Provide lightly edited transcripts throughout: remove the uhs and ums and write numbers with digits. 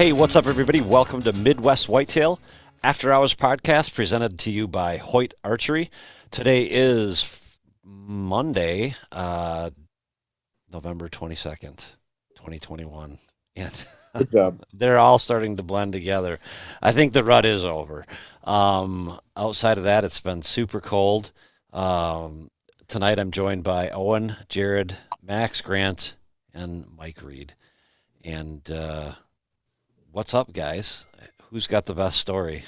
Hey, what's up, everybody? Welcome to Midwest Whitetail After Hours podcast presented to you by Hoyt Archery. Today is Monday, November 22nd, 2021. And Good job. they're all starting to blend together. I think the rut is over. Outside of that, it's been super cold. Tonight, I'm joined by Owen, Jared, Max, Grant, and Mike Reed. And what's up, guys? Who's got the best story?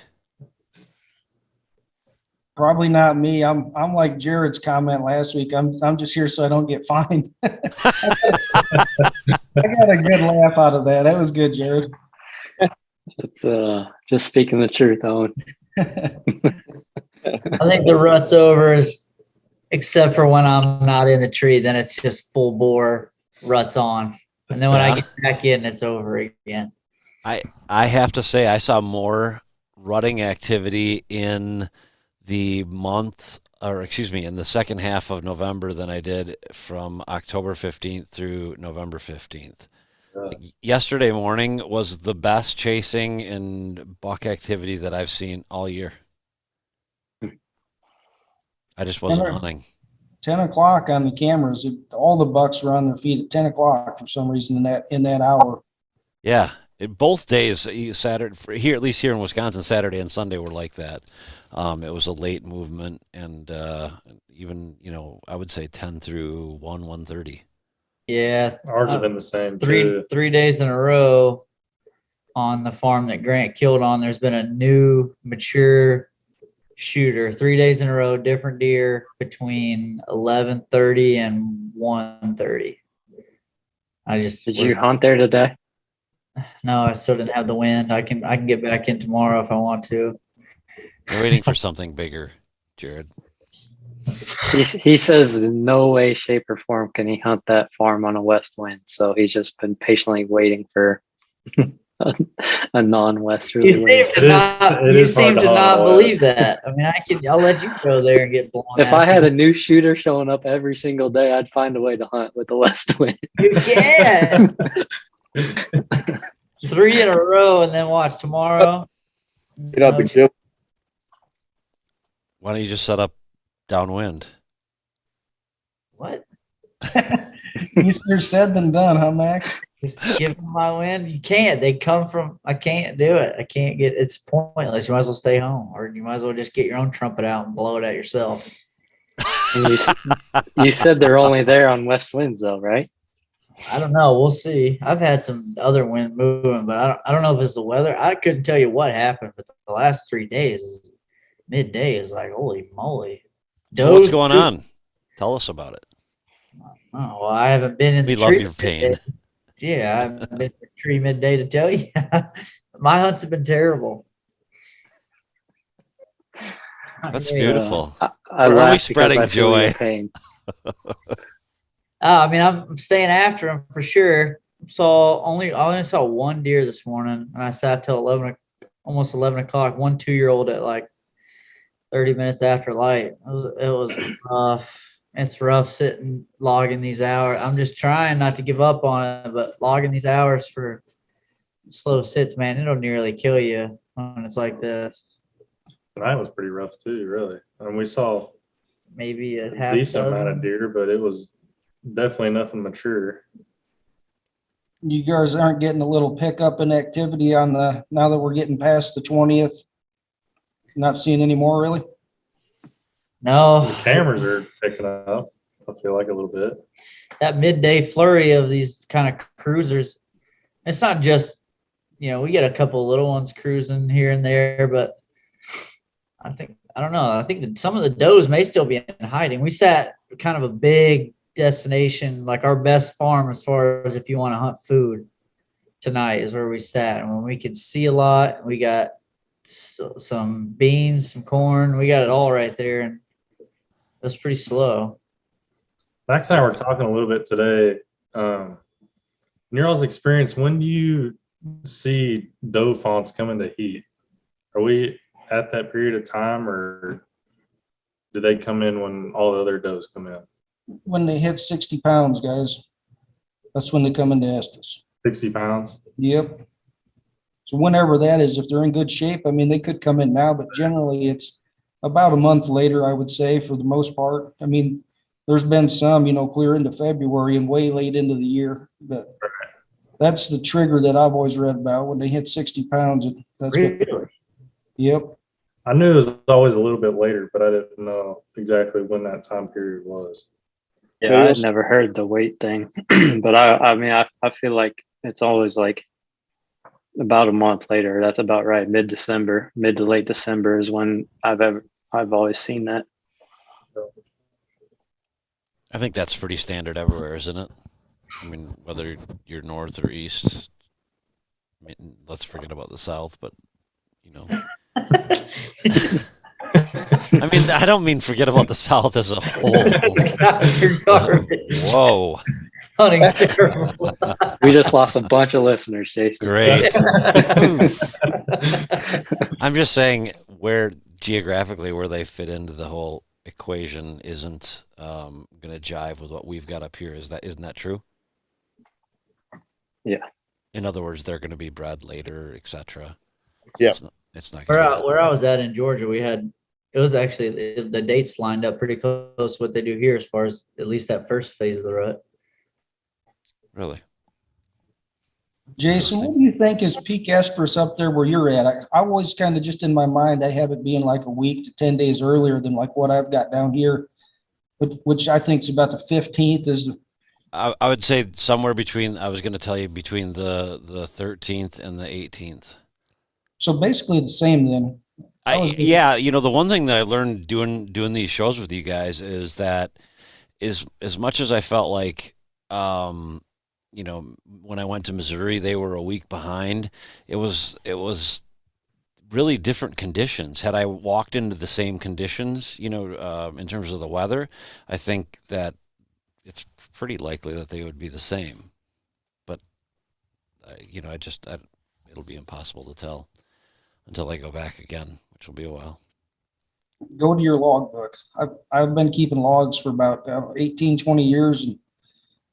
Probably not me. I'm like Jared's comment last week. I'm just here so I don't get fined. I got a good laugh out of that. That was good, Jared. It's just speaking the truth, Owen. I think the rut's over, except for when I'm not in the tree. Then it's just full bore ruts on, and then when I get back in, it's over again. I have to say I saw more rutting activity in the month, or excuse me, in the second half of November than I did from October 15th through November 15th. Yesterday morning was the best chasing and buck activity that I've seen all year. I just wasn't hunting. 10 o'clock on the cameras. All the bucks were on their feet at 10 o'clock for some reason in that hour. Yeah, both days, Saturday here, at least here in Wisconsin, Saturday and Sunday were like that. It was a late movement, and even I would say 10 through 1:30. Yeah, Ours have been the same. three days in a row on the farm that Grant killed on. There's been a new mature shooter 3 days in a row, different deer between 11:30 and 1:30. Did you hunt there today? No, I still didn't have the wind. I can get back in tomorrow if I want to. We're waiting for something bigger, Jared. He says in no way, shape, or form can he hunt that farm on a west wind. So he's just been patiently waiting for a non-westerly You seem wind. to not believe that. I mean, I'll let you go there and get blown. If I had a new shooter showing up every single day, I'd find a way to hunt with the west wind. You can. 3 in a row, and then watch tomorrow. Get out the gift. Why don't you just set up downwind? What? Easier said than done, huh, Max? Give them my wind. You can't. They come from. I can't do it. I can't get. It's pointless. You might as well stay home, or you might as well just get your own trumpet out and blow it at yourself. And you said they're only there on west winds, though, right? I don't know. We'll see. I've had some other wind moving, but I don't know if it's the weather. I couldn't tell you what happened, but the last 3 days, midday is like, holy moly. So what's going on? Tell us about it. Oh, well, I haven't been in the We love tree your pain. midday. Yeah, I haven't been in the tree midday to tell you. My hunts have been terrible. That's Yeah. beautiful. I We're laugh always because spreading I feel your joy. pain. I mean, I'm staying after him for sure. I only saw one deer this morning, and I sat till almost 11 o'clock. 1 2-year-old at like 30 minutes after light. It was rough. It's rough sitting logging these hours. I'm just trying not to give up on it, but logging these hours for slow sits, man, it'll nearly kill you when it's like this. Tonight was pretty rough too, really. I mean, we saw Maybe a a half decent amount dozen. of deer, but it was definitely nothing mature. You guys aren't getting a little pickup in activity now that we're getting past the 20th. Not seeing any more, really? No, The cameras are picking up, I feel like, a little bit. that midday flurry of these kind of cruisers. It's not just, we get a couple little ones cruising here and there, but I don't know. I think that some of the does may still be in hiding. We sat kind of a big destination, like our best farm as far as if you want to hunt food tonight is where we sat. And when we could see a lot, we got some beans, some corn. We got it all right there. And it was pretty slow. Max and I were talking a little bit today. In your all's experience, when do you see doe fawns come into heat? Are we at that period of time, or do they come in when all the other does come in? When they hit 60 pounds, guys, that's when they come into estrus. 60 pounds? Yep. So whenever that is, if they're in good shape, I mean, they could come in now, but generally it's about a month later, I would say, for the most part. I mean, there's been some, clear into February and way late into the year, but that's the trigger that I've always read about when they hit 60 pounds. That's what, Really? yep. I knew it was always a little bit later, but I didn't know exactly when that time period was. Yeah, I had never heard the weight thing, but I mean, I feel like it's always like about a month later. That's about right. Mid-December, mid to late December is when I've always seen that. I think that's pretty standard everywhere, isn't it? I mean, whether you're north or east. I mean, let's forget about the south, but I mean, I don't mean forget about the south as a whole. Whoa. Hunting's terrible. We just lost a bunch of listeners, Jason. Great. I'm just saying where geographically where they fit into the whole equation isn't going to jive with what we've got up here. Isn't that true? Yeah. In other words, they're going to be bred later, etc. Yeah. It's not Where I was at in Georgia, it was actually the dates lined up pretty close to what they do here as far as at least that first phase of the rut. Really. Jason, what do you think is peak estrus up there where you're at? I always kind of just in my mind, I have it being like a week to 10 days earlier than like what I've got down here, which I think is about the 15th is. I would say somewhere between, I was going to tell you between the 13th and the 18th. So basically the same then. Yeah, the one thing that I learned doing these shows with you guys is that as much as I felt like, when I went to Missouri, they were a week behind. It was really different conditions. Had I walked into the same conditions, in terms of the weather, I think that it's pretty likely that they would be the same. But, it'll be impossible to tell until I go back again, which will be a while. Go to your log book. I've been keeping logs for about 18, 20 years. And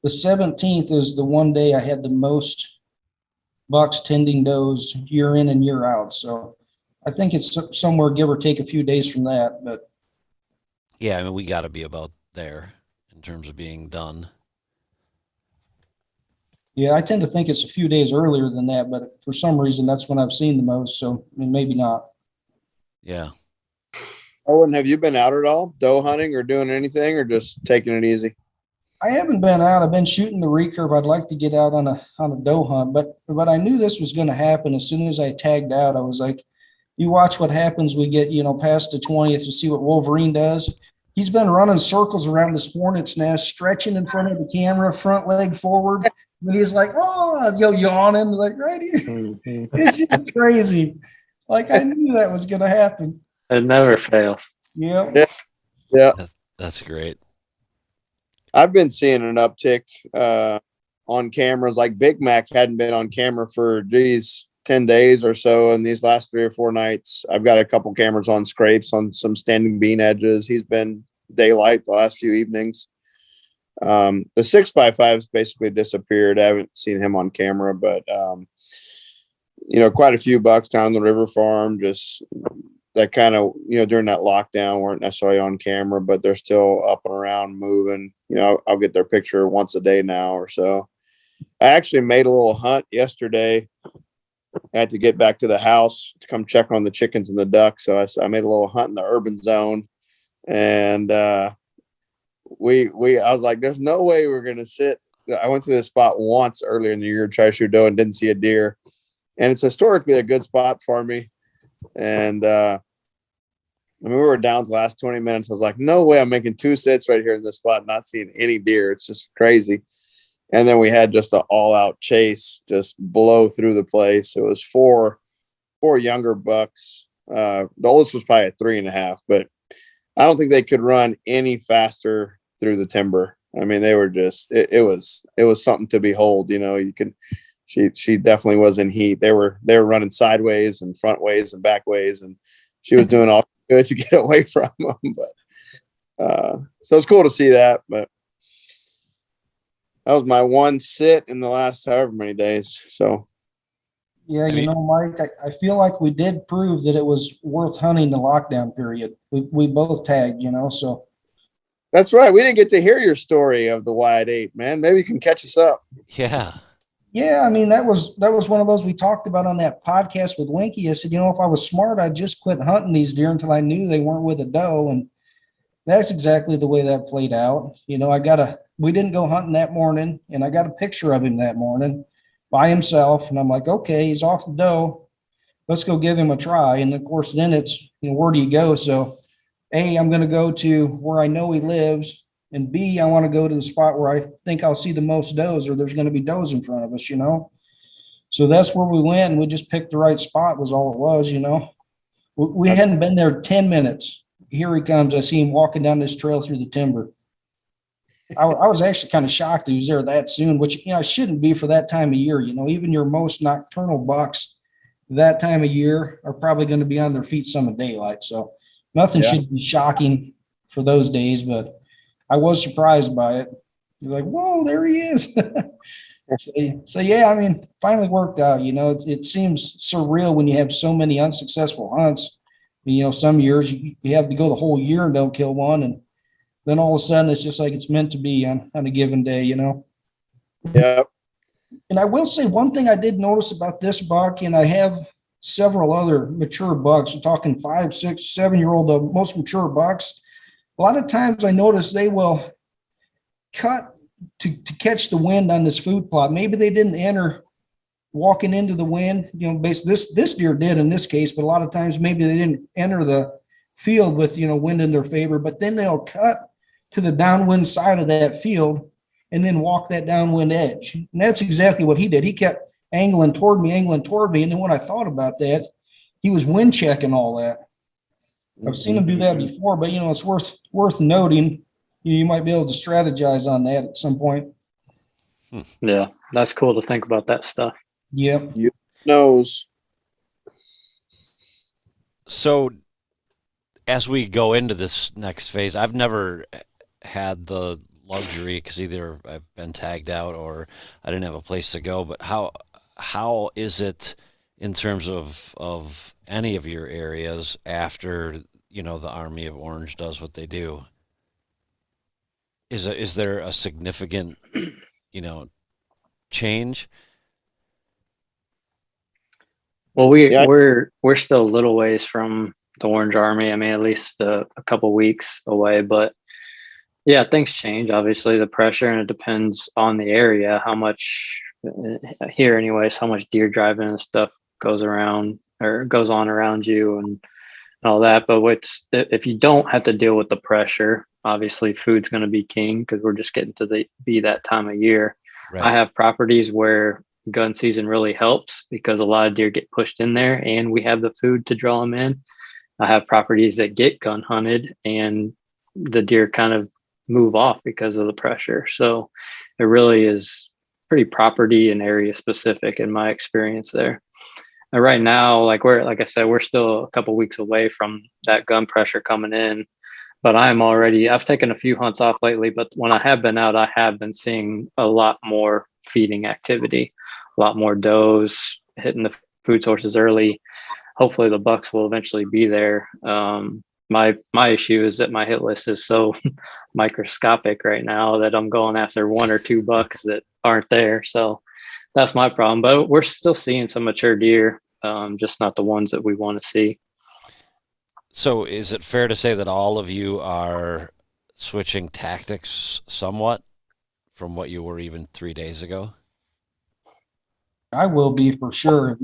the 17th is the one day I had the most bucks tending does year in and year out. So I think it's somewhere give or take a few days from that. But yeah, I mean, we got to be about there in terms of being done. Yeah, I tend to think it's a few days earlier than that, but for some reason that's when I've seen the most. So I mean, maybe not. Yeah. Owen, have you been out at all, doe hunting or doing anything, or just taking it easy? I haven't been out. I've been shooting the recurve. I'd like to get out on a doe hunt, but I knew this was going to happen as soon as I tagged out. I was like, you watch what happens. We get past the 20th to see what Wolverine does. He's been running circles around this hornet's nest, stretching in front of the camera, front leg forward. And he's like, oh, yawning, like right here. Mhm. It's just crazy. Like I knew that was going to happen. It never fails. Yeah. Yeah. That's great. I've been seeing an uptick on cameras. Like Big Mac hadn't been on camera for 10 days or so. And these last 3 or 4 nights, I've got a couple cameras on scrapes on some standing bean edges. He's been daylight the last few evenings. The 6x5's basically disappeared. I haven't seen him on camera, but quite a few bucks down the river farm, just that kind of, during that lockdown weren't necessarily on camera, but they're still up and around moving. I'll get their picture once a day now or so. I actually made a little hunt yesterday. I had to get back to the house to come check on the chickens and the ducks. So I made a little hunt in the urban zone, and I was like, there's no way we're going to sit. I went to this spot once earlier in the year, try to shoot doe, and didn't see a deer. And it's historically a good spot for me. And we were down to the last 20 minutes. I was like, no way I'm making 2 sits right here in this spot, not seeing any deer. It's just crazy. And then we had just an all-out chase, just blow through the place. It was four younger bucks. The oldest was probably at 3.5, but I don't think they could run any faster through the timber. I mean, they were just it was something to behold. She definitely was in heat. They were running sideways and front ways and back ways, and she was doing all good to get away from them. But so it's cool to see that. But that was my one sit in the last however many days. So Yeah, Have you you- know, Mike, I feel like we did prove that it was worth hunting the lockdown period. We both tagged, you know, so. That's right. We didn't get to hear your story of the wide ape, man. Maybe you can catch us up. Yeah. Yeah, I mean, that was one of those we talked about on that podcast with Winky. I said, you know, if I was smart, I'd just quit hunting these deer until I knew they weren't with a doe. And that's exactly the way that played out. You know, we didn't go hunting that morning, and I got a picture of him that morning by himself. And I'm like, okay, he's off the doe. Let's go give him a try. And of course, then it's, you know, where do you go? So, A, I'm going to go to where I know he lives. And B, I want to go to the spot where I think I'll see the most does, or there's going to be does in front of us, you know? So that's where we went, and we just picked the right spot was all it was, you know? We hadn't been there 10 minutes. Here he comes. I see him walking down this trail through the timber. I was actually kind of shocked he was there that soon, which, you know, I shouldn't be for that time of year. You know, even your most nocturnal bucks that time of year are probably going to be on their feet some of daylight. So nothing Yeah. should be shocking for those days, but I was surprised by it. You're like, whoa, there he is. So yeah, I mean, finally worked out. You know, it seems surreal when you have so many unsuccessful hunts. You know, some years you have to go the whole year and don't kill one, and then all of a sudden it's just like it's meant to be on a given day. You know. Yeah. And I will say one thing I did notice about this buck, and I have several other mature bucks. We're talking 5, 6, 7-year-old, the most mature bucks. A lot of times I notice they will cut to catch the wind on this food plot. Maybe they didn't enter walking into the wind, you know, basically this deer did in this case, but a lot of times maybe they didn't enter the field with, you know, wind in their favor, but then they'll cut to the downwind side of that field and then walk that downwind edge. And that's exactly what he did. He kept angling toward me. And then when I thought about that, he was wind checking all that. I've seen him do that before, but, you know, it's worth noting. You might be able to strategize on that at some point. Yeah, that's cool to think about that stuff. Yep. Knows. So as we go into this next phase, I've never had the luxury because either I've been tagged out or I didn't have a place to go. But how is it in terms of any of your areas after, you know, the Army of Orange does what they do? Is there a significant, you know, change? Well, Yeah. we're still a little ways from the Orange Army. I mean, at least a couple weeks away, but yeah, things change. Obviously, the pressure, and it depends on the area, how much here, anyways, how much deer driving and stuff goes around or goes on around you and all that. But if you don't have to deal with the pressure, obviously food's going to be king because we're just getting to be that time of year. Right. I have properties where gun season really helps because a lot of deer get pushed in there and we have the food to draw them in. I have properties that get gun hunted and the deer kind of move off because of the pressure. So it really is pretty property and area specific in my experience there. And right now, like I said, we're still a couple weeks away from that gun pressure coming in. But I've taken a few hunts off lately, but when I have been out, I have been seeing a lot more feeding activity, a lot more does hitting the food sources early. Hopefully the bucks will eventually be there. My issue is that my hit list is so microscopic right now that I'm going after 1 or 2 bucks that aren't there. So that's my problem, but we're still seeing some mature deer, just not the ones that we want to see. So is it fair to say that all of you are switching tactics somewhat from what you were even 3 days ago? I will be for sure.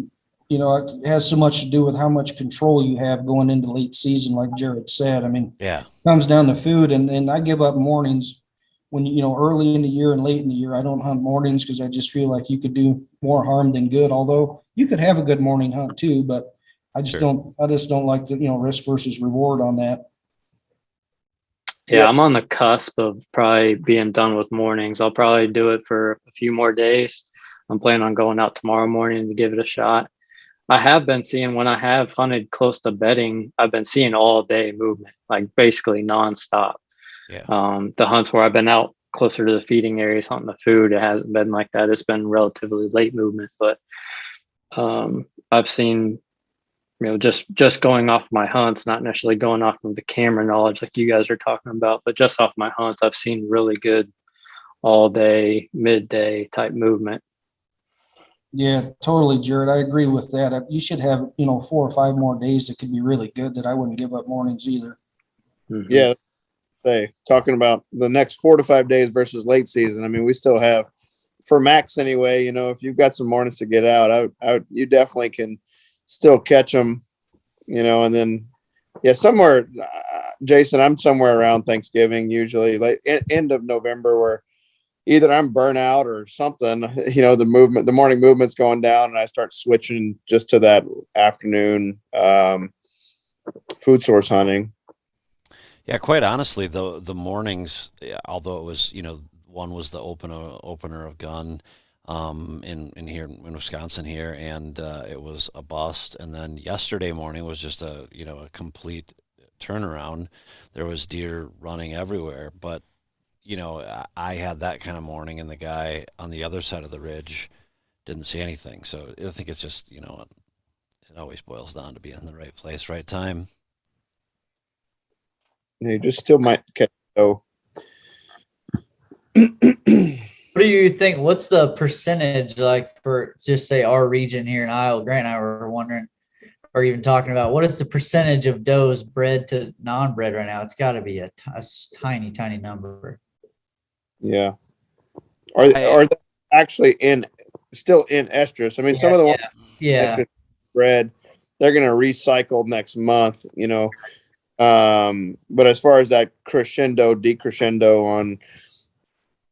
You know, it has so much to do with how much control you have going into late season, like Jared said. I mean, Yeah. it comes down to food, and I give up mornings when, you know, early in the year and late in the year. I don't hunt mornings because I just feel like you could do more harm than good, although you could have a good morning hunt too, but I just don't like the, you know, risk versus reward on that. Yeah, I'm on the cusp of probably being done with mornings. I'll probably do it for a few more days. I'm planning on going out tomorrow morning to give it a shot. I have been seeing when I have hunted close to bedding, I've been seeing all day movement, like basically nonstop. Yeah. The hunts where I've been out closer to the feeding areas hunting the food, it hasn't been like that. It's been relatively late movement, but I've seen, just going off my hunts, not necessarily going off of the camera knowledge like you guys are talking about, but just off my hunts, I've seen really good all day, midday type movement. Yeah, totally, Jared. I agree with that. You should have, 4 or 5 more days that could be really good that I wouldn't give up mornings either. Mhm. Yeah. Say, talking about the next 4 to 5 days versus late season. I mean, we still have, for max anyway, if you've got some mornings to get out, you definitely can still catch them, and then, yeah, somewhere, Jason, I'm somewhere around Thanksgiving, usually like end of November, where either I'm burnout or something, the morning movement's going down and I start switching just to that afternoon, food source hunting. Yeah, quite honestly, the mornings, although it was, one was the opener of gun, in here in Wisconsin here, and it was a bust. And then yesterday morning was just a complete turnaround. There was deer running everywhere, but I had that kind of morning, and the guy on the other side of the ridge didn't see anything. So I think it's just it always boils down to being in the right place, right time. You just still might catch though. What do you think? What's the percentage like for just say our region here in Iowa? Grant and I were wondering, or even talking about, what is the percentage of does bred to non-bred right now? It's got to be a tiny, tiny number. Yeah. Are they actually still in estrus? I mean, some of the ones estrus bred, they're going to recycle next month, but as far as that crescendo, decrescendo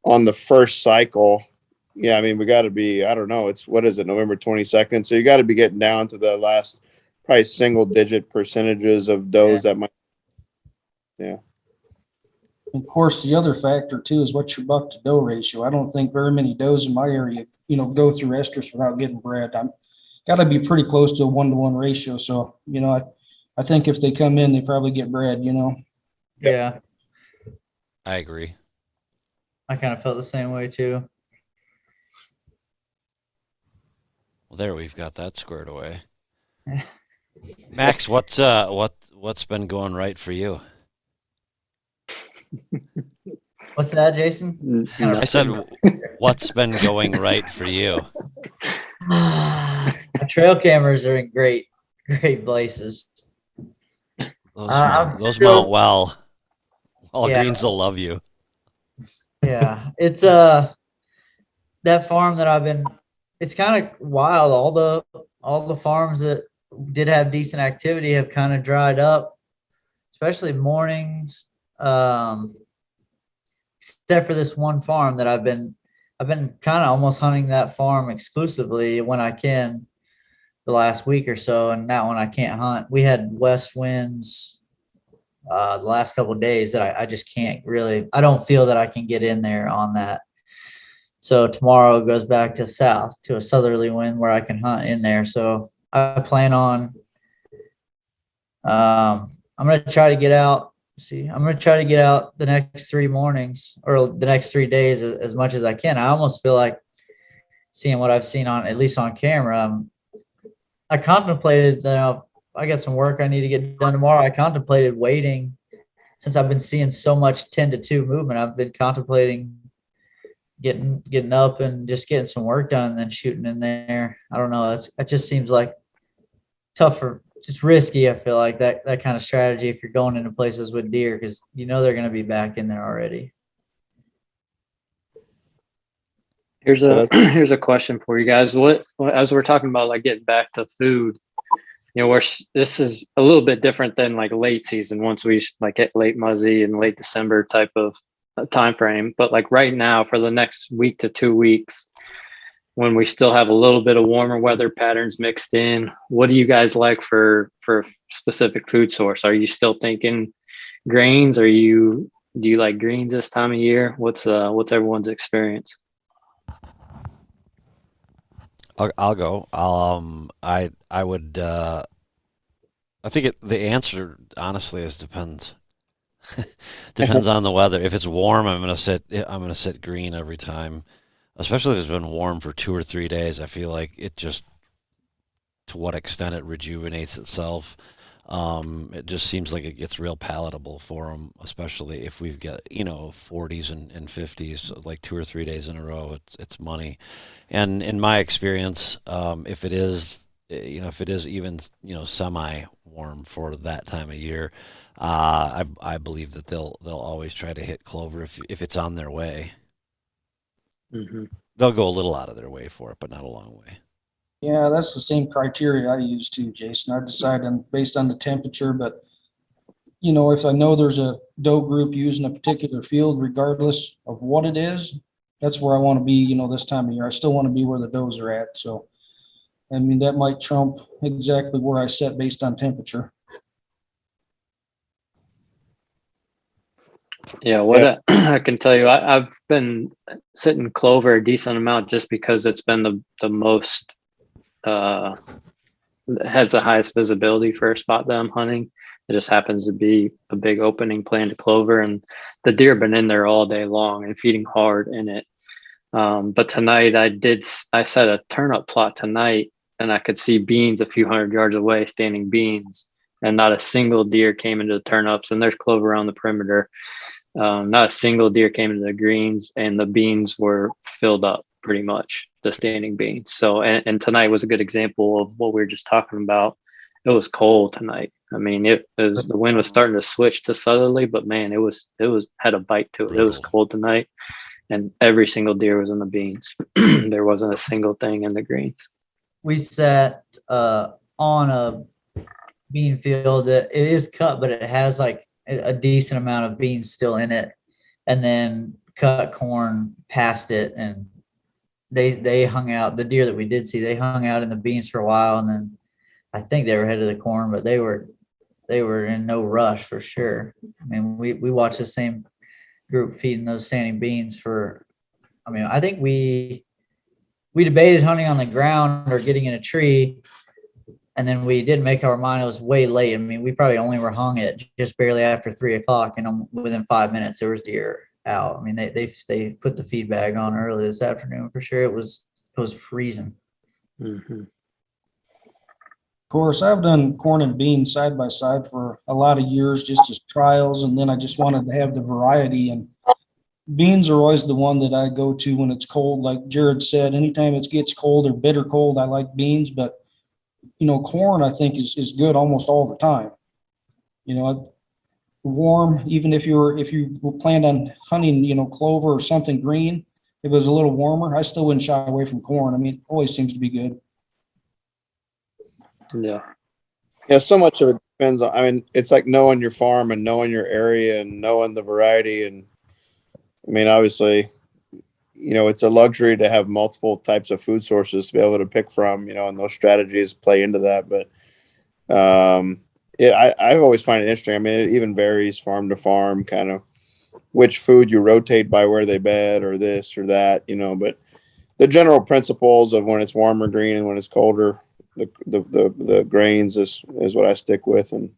on the first cycle, yeah, I mean, we got to be, I don't know, what is it, November 22nd? So you got to be getting down to the last probably single digit percentages of does that might, yeah. Of course, the other factor too is what's your buck to doe ratio. I don't think very many does in my area, go through estrus without getting bred. I'm got to be pretty close to a 1-to-1 ratio. So, I think if they come in, they probably get bred, Yeah, I agree. I kind of felt the same way too. Well, there we've got that squared away. Max, what's been going right for you? What's that, Jason? I said, what's been going right for you? My trail cameras are in great places. Those mount well. Greens will love you. Yeah, it's that farm that it's kind of wild. All the farms that did have decent activity have kind of dried up, especially mornings. Except for this one farm that I've been kind of almost hunting that farm exclusively when I can the last week or so, and that one I can't hunt. We had west winds the last couple of days that I just can't really, I don't feel that I can get in there on that. So tomorrow it goes back to south to a southerly wind where I can hunt in there. So I plan on I'm going to try to get out. I'm going to try to get out the next 3 mornings or the next 3 days as much as I can. I almost feel like seeing what I've seen at least on camera. I contemplated, I got some work I need to get done tomorrow. I contemplated waiting since I've been seeing so much 10-2 movement. I've been contemplating getting up and just getting some work done and then shooting in there. I don't know. It just seems like tougher. It's risky. I feel like that kind of strategy if you're going into places with deer, because they're going to be back in there already. Here's a question for you guys. What as we're talking about like getting back to food, this is a little bit different than like late season. Once we like hit late muzzy and late December type of time frame, but like right now for the next week to 2 weeks, when we still have a little bit of warmer weather patterns mixed in, what do you guys like for specific food source? Are you still thinking grains? Do you like greens this time of year? What's everyone's experience? I'll go. I would. I think the answer honestly is depends. Depends on the weather. If it's warm, I'm gonna sit green every time. Especially if it's been warm for 2 or 3 days, I feel like it just to what extent it rejuvenates itself. It just seems like it gets real palatable for them, especially if we've got, 40s and 50s, like 2 or 3 days in a row. It's money. And in my experience, if it is, if it is even, semi warm for that time of year, I believe that they'll always try to hit clover if it's on their way. Hmm. They'll go a little out of their way for it, but not a long way. Yeah, that's the same criteria I use too, Jason. I decide on based on the temperature, but if I know there's a doe group using a particular field, regardless of what it is, that's where I want to be, this time of year. I still want to be where the does are at. So, I mean, that might trump exactly where I set based on temperature. Yeah, what I can tell you, I've been sitting clover a decent amount just because it's been the most has the highest visibility for a spot that I'm hunting. It just happens to be a big opening planted clover, and the deer have been in there all day long and feeding hard in it. But tonight I set a turnip plot tonight, and I could see beans a few hundred yards away, standing beans, and not a single deer came into the turnips. And there's clover around the perimeter. Not a single deer came into the greens, and the beans were filled up pretty much, the standing beans. So, and tonight was a good example of what we were just talking about. It was cold tonight. I mean, the wind was starting to switch to southerly, but man, it was had a bite to it. Brutal. It was cold tonight, and every single deer was in the beans. There wasn't a single thing in the greens. We sat on a bean field that it is cut, but it has like a decent amount of beans still in it, and then cut corn past it, and they hung out. The deer that we did see, they hung out in the beans for a while, and then I think they were headed to the corn, but they were in no rush for sure. I mean, we watched the same group feeding those standing beans for, I mean, I think we debated hunting on the ground or getting in a tree, and then we didn't make our mind. It was way late. I mean, we probably only were hung at just barely after 3:00, and within 5 minutes there was deer out. I mean, they put the feed bag on early this afternoon for sure. It was freezing. Mm-hmm. Of course, I've done corn and beans side by side for a lot of years, just as trials, and then I just wanted to have the variety. And beans are always the one that I go to when it's cold. Like Jared said, anytime it gets cold or bitter cold, I like beans. But corn I think is good almost all the time. Warm, even if you planned on hunting, clover or something green, if it was a little warmer, I still wouldn't shy away from corn. I mean, it always seems to be good. Yeah. Yeah, so much of it depends on, I mean, it's like knowing your farm and knowing your area and knowing the variety. And I mean, obviously, it's a luxury to have multiple types of food sources to be able to pick from, and those strategies play into that. But I always find it interesting. I mean, it even varies farm to farm, kind of which food you rotate by where they bed or this or that, but the general principles of when it's warmer green and when it's colder, the grains is what I stick with. And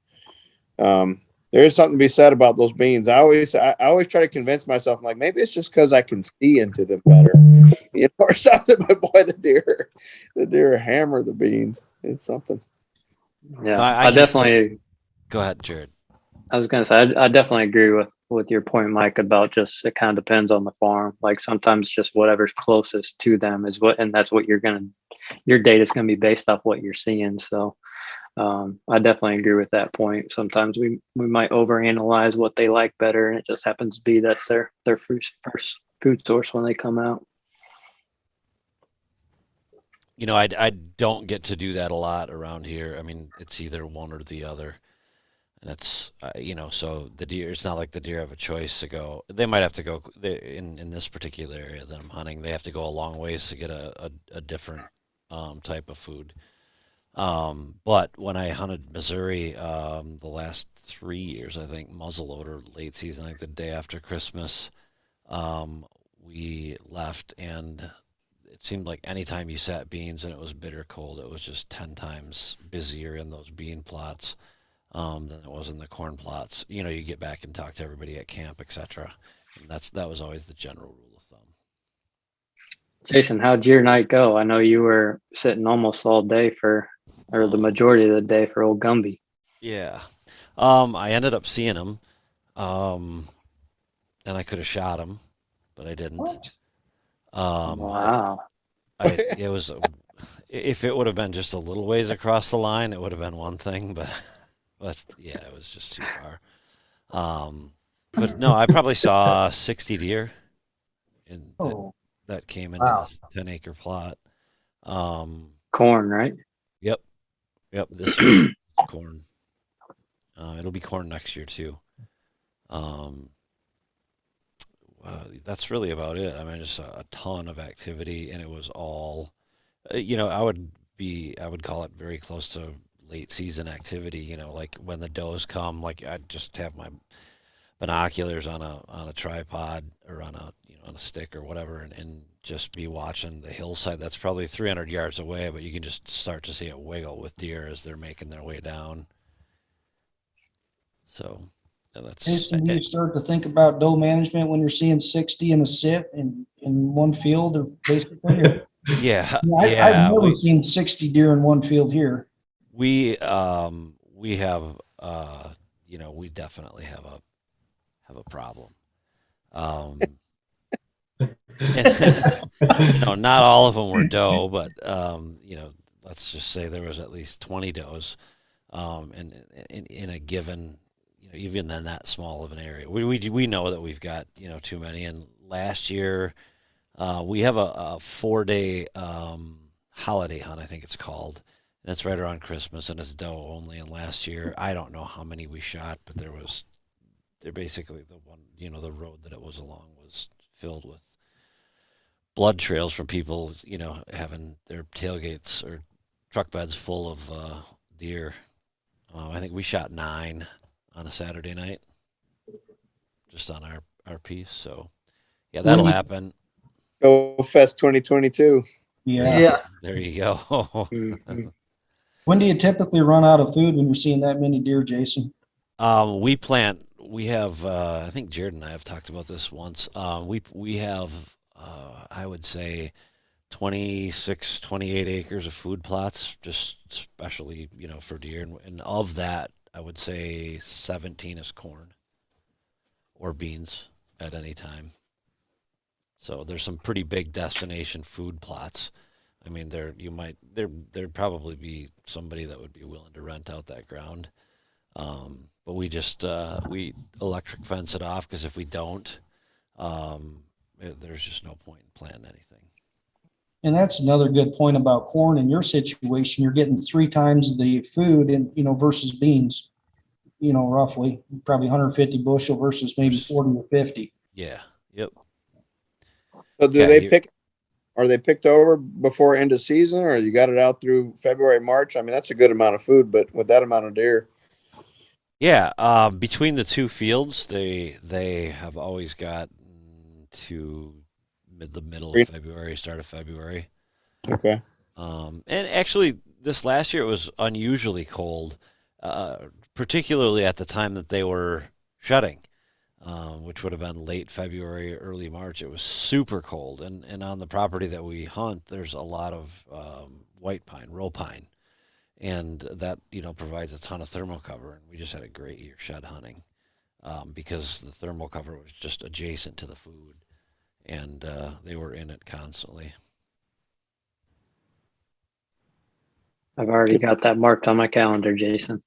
there is something to be said about those beans. I always try to convince myself, like, maybe it's just because I can see into them better, or something. But boy, the deer hammer the beans. It's something. Yeah, I definitely. Go ahead, Jared. I was going to say, I definitely agree with your point, Mike, about just it kind of depends on the farm. Like sometimes just whatever's closest to them is and that's what your data is going to be based off what you're seeing. So I definitely agree with that point. Sometimes we might overanalyze what they like better, and it just happens to be that's their first food source when they come out. I don't get to do that a lot around here. I mean, it's either one or the other. And it's, so the deer, it's not like the deer have a choice to go. They might have to go in this particular area that I'm hunting. They have to go a long ways to get a different type of food. But when I hunted Missouri the last 3 years, I think muzzleloader late season, like the day after Christmas, we left, and it seemed like anytime you sat beans and it was bitter cold, it was just 10 times busier in those bean plots than it was in the corn plots. You get back and talk to everybody at camp, etc. And that was always the general rule of thumb. Jason, how'd your night go? I know you were sitting almost all day for or the majority of the day for old Gumby. Yeah. I ended up seeing him, and I could have shot him, but I didn't. What? Wow. It was if it would have been just a little ways across the line, it would have been one thing, but yeah, it was just too far. But no, I probably saw 60 deer in Oh, that came into wow. this 10-acre plot. Um, Corn, right? yep, yep. This year corn. It'll be corn next year too. Um, that's really about it. I mean, just a ton of activity, and it was all, I would call it very close to late season activity. Like when the does come, like I'd just have my binoculars on a tripod or on a stick or whatever, and just be watching the hillside. That's probably 300 yards away, but you can just start to see it wiggle with deer as they're making their way down. So that's Jason, do you start to think about doe management when you're seeing 60 in a sit in one field, or basically? yeah, I've yeah. never seen 60 deer in one field here. We have we definitely have a problem. Not all of them were doe, but let's just say there was at least 20 does, in a given, even in that small of an area. We know that we've got too many. And last year, we have a 4-day holiday hunt, I think it's called. And it's right around Christmas, and it's doe only. And last year, I don't know how many we shot, but they're basically the one, the road that it was along was filled with blood trails from people, having their tailgates or truck beds full of deer. I think we shot 9 on a Saturday night, just on our piece. So, yeah, that'll happen. Go Fest 2022. Yeah. There you go. Mhm. When do you typically run out of food when you're seeing that many deer, Jason? We have, I think Jared and I have talked about this once. We have, I would say 26, 28 acres of food plots, just especially, for deer. And of that, I would say 17 is corn or beans at any time. So there's some pretty big destination food plots. I mean, there'd probably be somebody that would be willing to rent out that ground. But we just we electric fence it off, because if we don't, there's just no point in planting anything. And that's another good point about corn. In your situation, you're getting 3 times the food versus beans, roughly probably 150 bushel versus maybe 40 or 50. Yeah. Yep. So are they picked over before end of season, or you got it out through February, March? I mean, that's a good amount of food, but with that amount of deer. Yeah. Between the two fields, they have always got to the middle of February, start of February. Okay. And actually, this last year it was unusually cold, particularly at the time that they were shutting, which would have been late February, early March. It was super cold, and on the property that we hunt, there's a lot of white pine, row pine, and that provides a ton of thermal cover. And we just had a great year shed hunting, because the thermal cover was just adjacent to the food, and they were in it constantly. I've already got that marked on my calendar, Jason.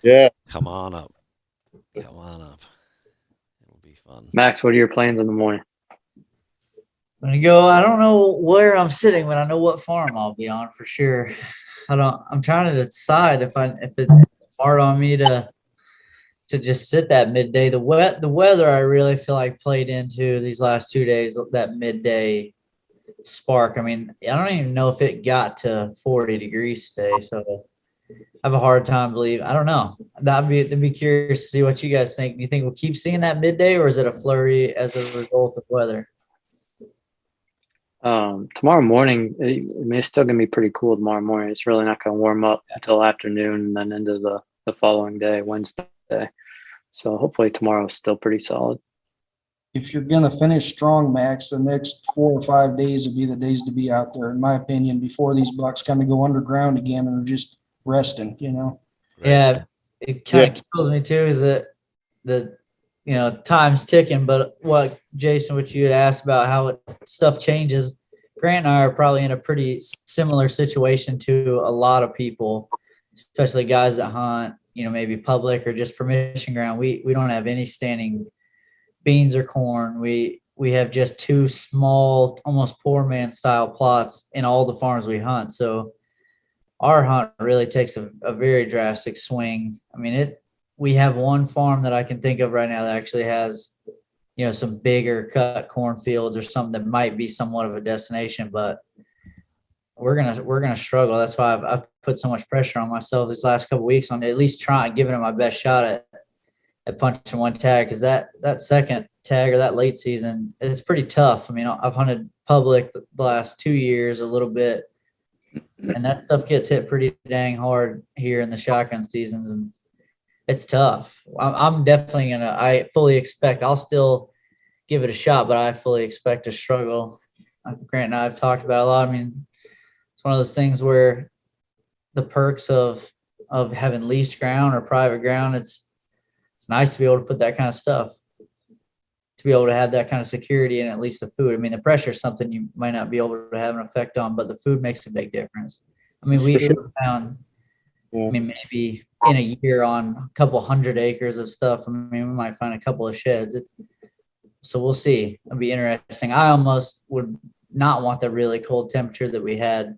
Yeah. Come on up. Come on up. It'll be fun. Max, what are your plans in the morning? I don't know where I'm sitting, but I know what farm I'll be on for sure. I'm trying to decide if it's hard on me to just sit that midday. The weather, I really feel like played into these last 2 days, that midday spark. I mean, I don't even know if it got to 40 degrees today, so I have a hard time believing. I don't know. I'd be curious to see what you guys think. Do you think we'll keep seeing that midday, or is it a flurry as a result of weather? Tomorrow morning, it's still gonna be pretty cool tomorrow morning. It's really not gonna warm up until afternoon and then into the following day, Wednesday. So hopefully tomorrow's still pretty solid. If you're going to finish strong, Max, the next 4 or 5 days would be the days to be out there, in my opinion, before these bucks kind of go underground again and are just resting, you know. Right. Yeah, it kind of kills me too is that the time's ticking. But what Jason, what you had asked about how stuff changes, Grant and I are probably in a pretty similar situation to a lot of people, especially guys that hunt, maybe public or just permission ground. We don't have any standing beans or corn. We have just two small, almost poor man style plots in all the farms we hunt. So our hunt really takes a very drastic swing. I mean, we have one farm that I can think of right now that actually has, some bigger cut cornfields or something that might be somewhat of a destination, but we're gonna struggle. That's why I've put so much pressure on myself these last couple of weeks on at least giving it my best shot at punching one tag, because that second tag or that late season, it's pretty tough. I mean, I've hunted public the last 2 years a little bit, and that stuff gets hit pretty dang hard here in the shotgun seasons, and it's tough. I'm definitely I fully expect I'll still give it a shot, but I fully expect to struggle. Grant and I have talked about a lot. I mean, it's one of those things where the perks of having leased ground or private ground, it's nice to be able to put that kind of stuff, to be able to have that kind of security and at least the food. I mean, the pressure is something you might not be able to have an effect on, but the food makes a big difference. I mean, we found, I mean, maybe in a year on a couple 100 acres of stuff, I mean, we might find a couple of sheds. So we'll see. It'll be interesting. I almost would not want the really cold temperature that we had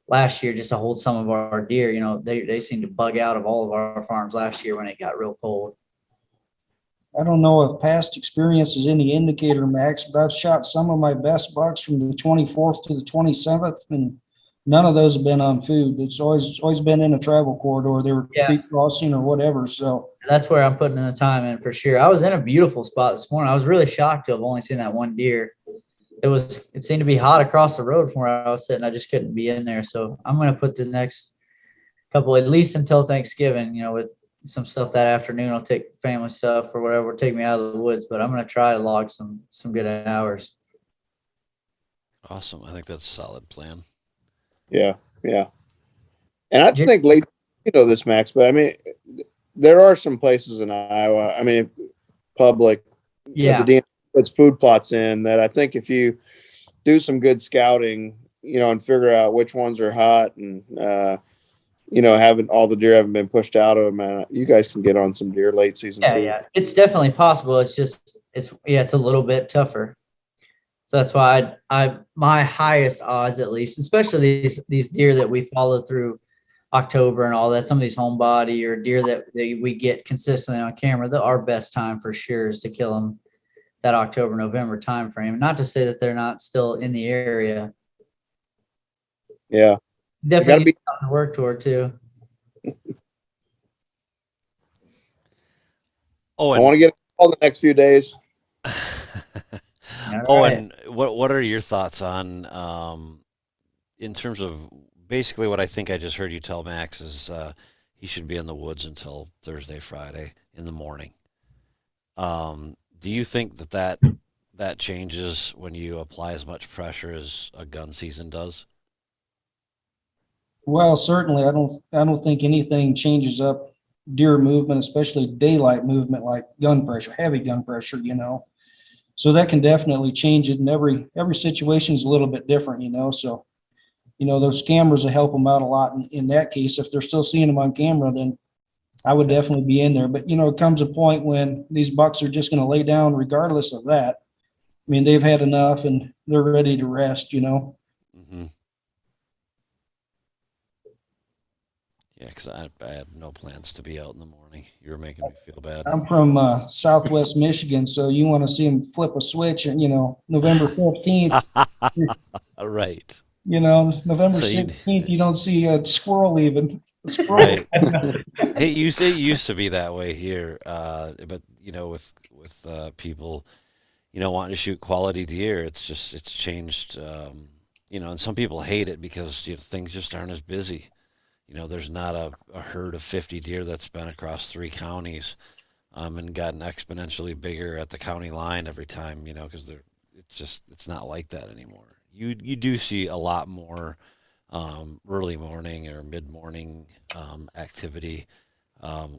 last year just to hold some of our deer. They seem to bug out of all of our farms last year when it got real cold. I don't know if past experience is any indicator, Max, but I've shot some of my best bucks from the 24th to the 27th, and none of those have been on food. It's always been in a travel corridor. They were creek crossing or whatever. So that's where I'm putting in the time in for sure. I was in a beautiful spot this morning. I was really shocked to have only seen that one deer. It seemed to be hot across the road from where I was sitting. I just couldn't be in there. So I'm going to put the next couple, at least until Thanksgiving, with some stuff that afternoon. I'll take family stuff or whatever, take me out of the woods, but I'm going to try to log some good hours. Awesome. I think that's a solid plan. Yeah. Yeah. And I think late, this, Max, but I mean, there are some places in Iowa, I mean, public, the DNR puts food plots in that I think if you do some good scouting, and figure out which ones are hot and, haven't all the deer haven't been pushed out of them, man, you guys can get on some deer late season too. Yeah, it's definitely possible. It's just it's a little bit tougher. So that's why my highest odds, at least, especially these deer that we follow through October and all that, some of these homebody or deer that we get consistently on camera, our best time for sure is to kill them that October, November time frame. Not to say that they're not still in the area. Yeah. Definitely be something to work toward too. Owen, I want to get all the next few days. Owen, what are your thoughts on in terms of basically what I think I just heard you tell Max is he should be in the woods until Thursday, Friday in the morning. Do you think that changes when you apply as much pressure as a gun season does? Well, certainly, I don't think anything changes up deer movement, especially daylight movement, like gun pressure, heavy gun pressure. So that can definitely change it, and every situation is a little bit different. So those cameras will help them out a lot. In that case, if they're still seeing them on camera, then I would definitely be in there. But it comes a point when these bucks are just going to lay down regardless of that. I mean, they've had enough and they're ready to rest. Mm-hmm. Yeah, because I had no plans to be out in the morning. You were making me feel bad. I'm from Southwest Michigan, so you want to see them flip a switch, and November 15th. Right. November 16th, you don't see a squirrel even. Right. Hey, you say it used to be that way here, but with people, wanting to shoot quality deer, it's changed. And some people hate it because things just aren't as busy. There's not a herd of 50 deer that's been across 3 counties, and gotten exponentially bigger at the county line every time, because it's not like that anymore. You do see a lot more early morning or mid morning activity.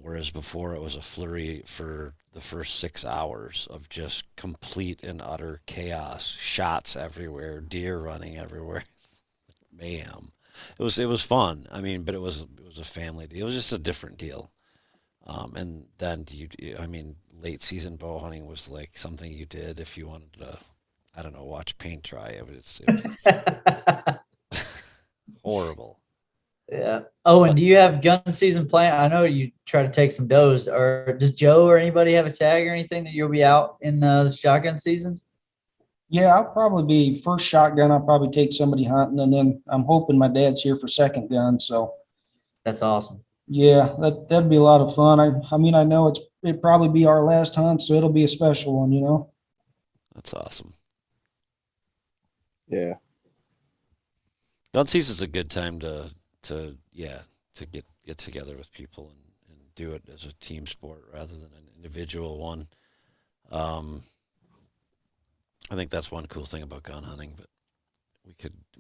Whereas before it was a flurry for the first 6 hours of just complete and utter chaos, shots everywhere, deer running everywhere, mayhem. It was fun. I mean, but it was a family deal. It was just a different deal. And then I mean, late season bow hunting was like something you did if you wanted to, I don't know, watch paint dry. It was horrible. Yeah. Oh, and do you have gun season planned? I know you try to take some does, or does Joe or anybody have a tag or anything that you'll be out in the shotgun seasons? Yeah, I'll probably be first shotgun. I'll probably take somebody hunting, and then I'm hoping my dad's here for second gun. So That's awesome. yeah, that'd be a lot of fun. I mean, I know it'd probably be our last hunt, so it'll be a special one, you know. That's awesome. Yeah. Gun season's a good time to get together with people and do it as a team sport rather than an individual one. I think that's one cool thing about gun hunting, but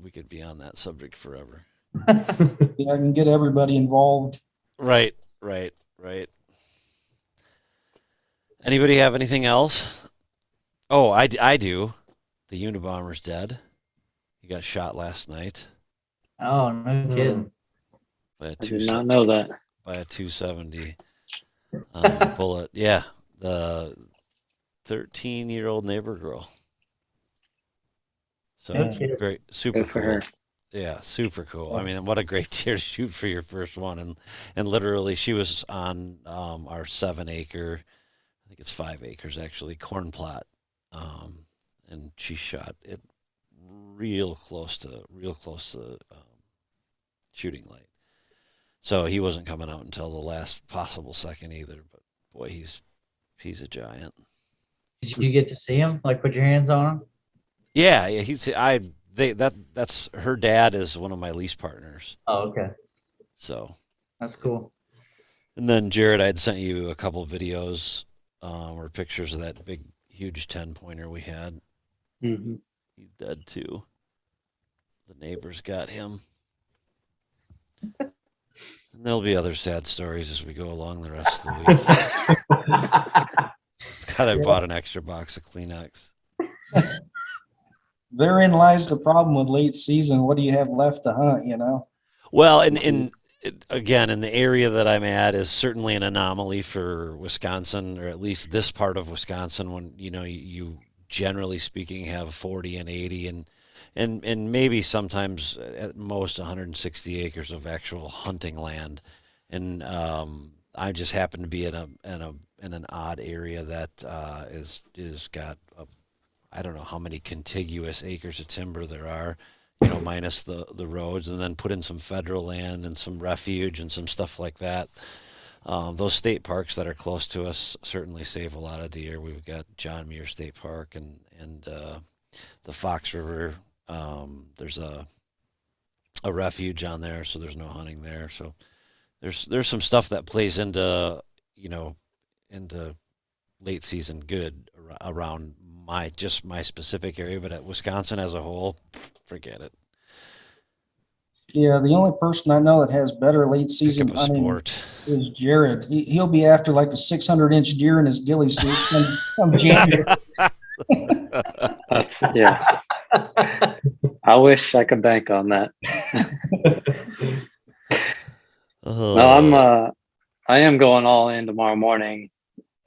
we could be on that subject forever. Yeah, I can get everybody involved. Right. Anybody have anything else? Oh, I do. The Unabomber's dead. He got shot last night Oh, no kidding. by a I did not know that. 270 bullet. Yeah, the 13-year-old neighbor girl. So Okay. very super Good for cool. her. Yeah, super cool. I mean, what a great deer to shoot for your first one, and literally she was on our 7 acre, I think it's 5 acres actually, corn plot, and she shot it real close to shooting light. So he wasn't coming out until the last possible second either. But boy, he's a giant. Did you get to see him? Like put your hands on him? Yeah, that's her dad is one of my lease partners. Oh, okay. So, That's cool. and then Jared, I had sent you a couple of videos or pictures of that big, huge 10-pointer we had. Mhm. He's dead too. The neighbors got him. And there'll be other sad stories as we go along the rest of the week. God, I bought an extra box of Kleenex. Therein lies the problem with late season. What do you have left to hunt, you know? Well, again, in the area that I'm at is certainly an anomaly for Wisconsin, or at least this part of Wisconsin, when you generally speaking have 40 and 80 and maybe sometimes at most 160 acres of actual hunting land, and I just happen to be in an odd area that is got I don't know how many contiguous acres of timber there are, minus the roads, and then put in some federal land and some refuge and some stuff like that. Those state parks that are close to us certainly save a lot of deer. We've got John Muir State Park and the Fox River. There's a refuge on there, so there's no hunting there. So there's some stuff that plays into late season good around my specific area, but at Wisconsin as a whole, forget it. Yeah, the only person I know that has better late Pick season up a hunting sport. is Jared. He'll be after like a 600-inch deer in his ghillie suit come January. Yeah. I wish I could bank on that. No, I am going all in tomorrow morning.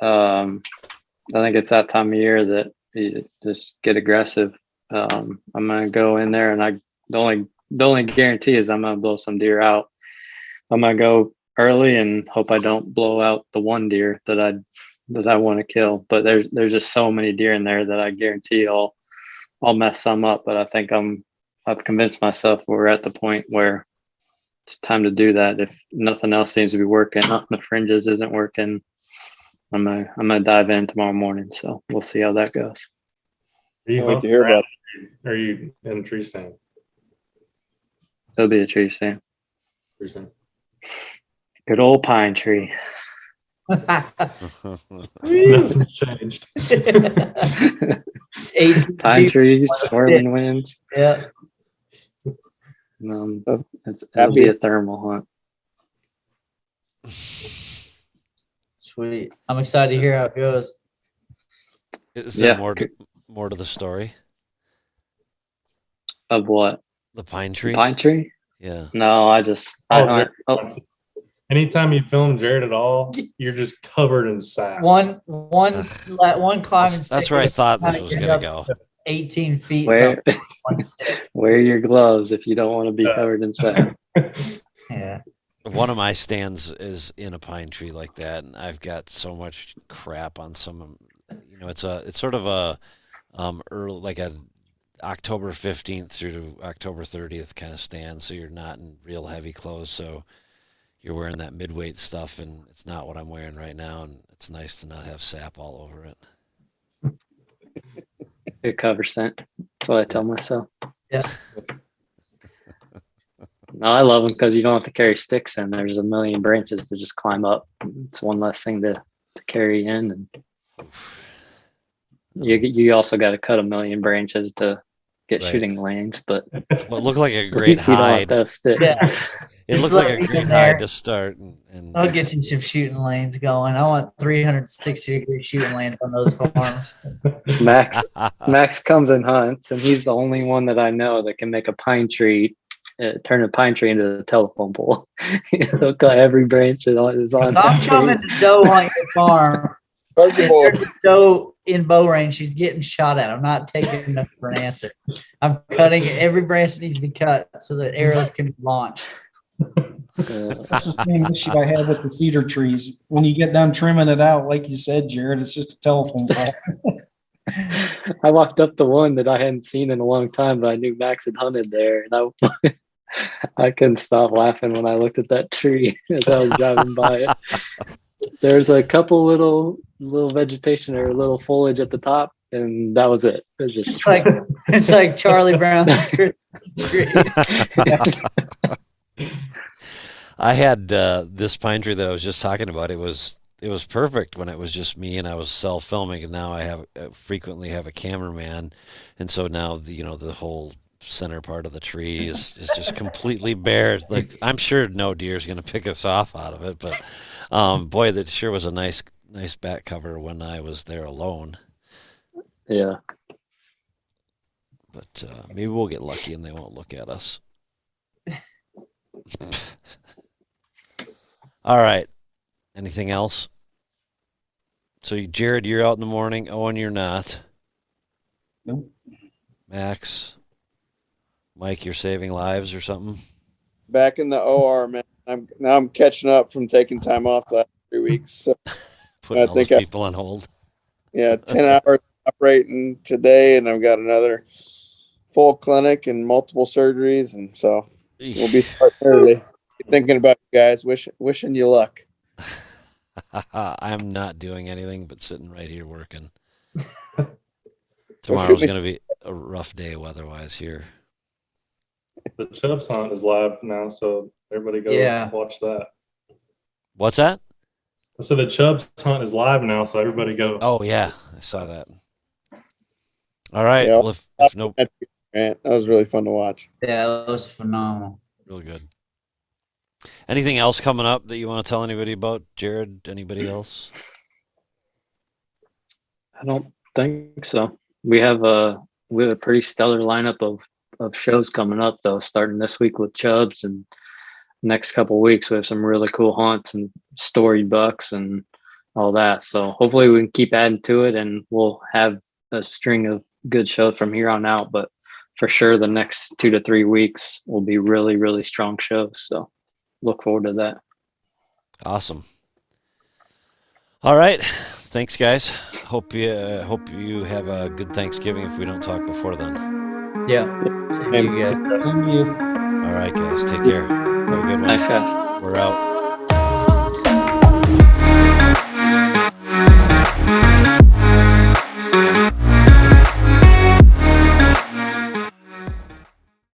I think it's that time of year that you just get aggressive. I'm gonna go in there, and the only guarantee is I'm gonna blow some deer out. I'm gonna go early and hope I don't blow out the one deer that I want to kill. But there's just so many deer in there that I guarantee I'll mess some up. But I think I've convinced myself we're at the point where it's time to do that. If nothing else seems to be working, the fringes isn't working, I'm gonna dive in tomorrow morning. So we'll see how that goes. Are you I'd like to hunting hear around? about Are you in tree stand? It'll be a tree stand. Tree stand. Good old pine tree. Nothing's changed. Eight Pine trees, swirling winds. Yeah. It'll be a thermal hunt. Sweet. I'm excited to hear how it goes. Is there Yeah. more to the story? Of what? The pine tree? Pine tree? Yeah. No, I hunt. Oh, Anytime you film Jared at all, you're just covered in sap. One climbing That's where I thought this was going to go. 18 feet. wear, One stick. wear your gloves if you don't want to be covered in sand. Yeah. One of my stands is in a pine tree like that, and I've got so much crap on some. It's sort of a early, like a October 15th through to October 30th kind of stand, so you're not in real heavy clothes, so you're wearing that mid-weight stuff, and it's not what I'm wearing right now, and it's nice to not have sap all over it. Good cover scent. That's what I tell myself. Yeah. No, I love them because you don't have to carry sticks in. There's a million branches to just climb up. It's one less thing to carry in, and you also got to cut a million branches to get Right. shooting lanes. But Well, it looked like a at great least you don't have hide. those sticks. Yeah. It Just looked let like a me great in there. hide to start, and I'll get you some shooting lanes going. I want 360-degree shooting lanes on those farms. Max comes and hunts, and he's the only one that I know that can make a pine tree, turn a pine tree into a telephone pole. He'll cut every branch that is on If I'm that coming tree. to doe hunt your farm, First of if all, there's a doe in bow range, she's getting shot at. I'm not taking enough for an answer. I'm cutting every branch that needs to be cut so that arrows can be launched. That's the same issue I have with the cedar trees. When you get done trimming it out, like you said, Jared, it's just a telephone pole. I walked up to one that I hadn't seen in a long time, but I knew Max had hunted there, and I couldn't stop laughing when I looked at that tree as I was driving by it. There's a couple little vegetation or little foliage at the top, and that was it. It was just It's like Charlie Brown's Christmas tree. I had this pine tree that I was just talking about. It was perfect when it was just me and I was self-filming, and now I frequently have a cameraman, and so now the whole center part of the tree is just completely bare. Like, I'm sure no deer is going to pick us off out of it, but boy, that sure was a nice back cover when I was there alone. yeah. But maybe we'll get lucky and they won't look at us. All right. Anything else? So, Jared, you're out in the morning. Owen, you're not. Nope. Max, Mike, you're saving lives or something? back in the OR, man. I'm catching up from taking time off the last 3 weeks. So Putting I all think those people on hold. yeah, 10 hours operating today, and I've got another full clinic and multiple surgeries, and so we'll be starting early. Thinking about you guys, wishing you luck. I'm not doing anything but sitting right here working. Well, Tomorrow's shoot me- going to be a rough day weather-wise here. The Chubbs hunt is live now, so everybody go Yeah. watch that. What's that? So the Chubbs hunt is live now, so everybody go. Oh, yeah, I saw that. All right. Yeah. Well, if no, Grant, that was really fun to watch. Yeah, that was phenomenal. real good. Anything else coming up that you want to tell anybody about, Jared? Anybody else? I don't think so. We have a pretty stellar lineup of shows coming up though, starting this week with Chubbs, and next couple weeks we have some really cool hunts and story bucks and all that. So hopefully we can keep adding to it, and we'll have a string of good shows from here on out. But for sure, the next 2 to 3 weeks will be really, really strong shows. So look forward to that. Awesome. All right. Thanks, guys. Hope you have a good Thanksgiving if we don't talk before then. Yeah. Same to you guys. Same to you. All right, guys. Take care. Have a good one. Nice shot. We're out.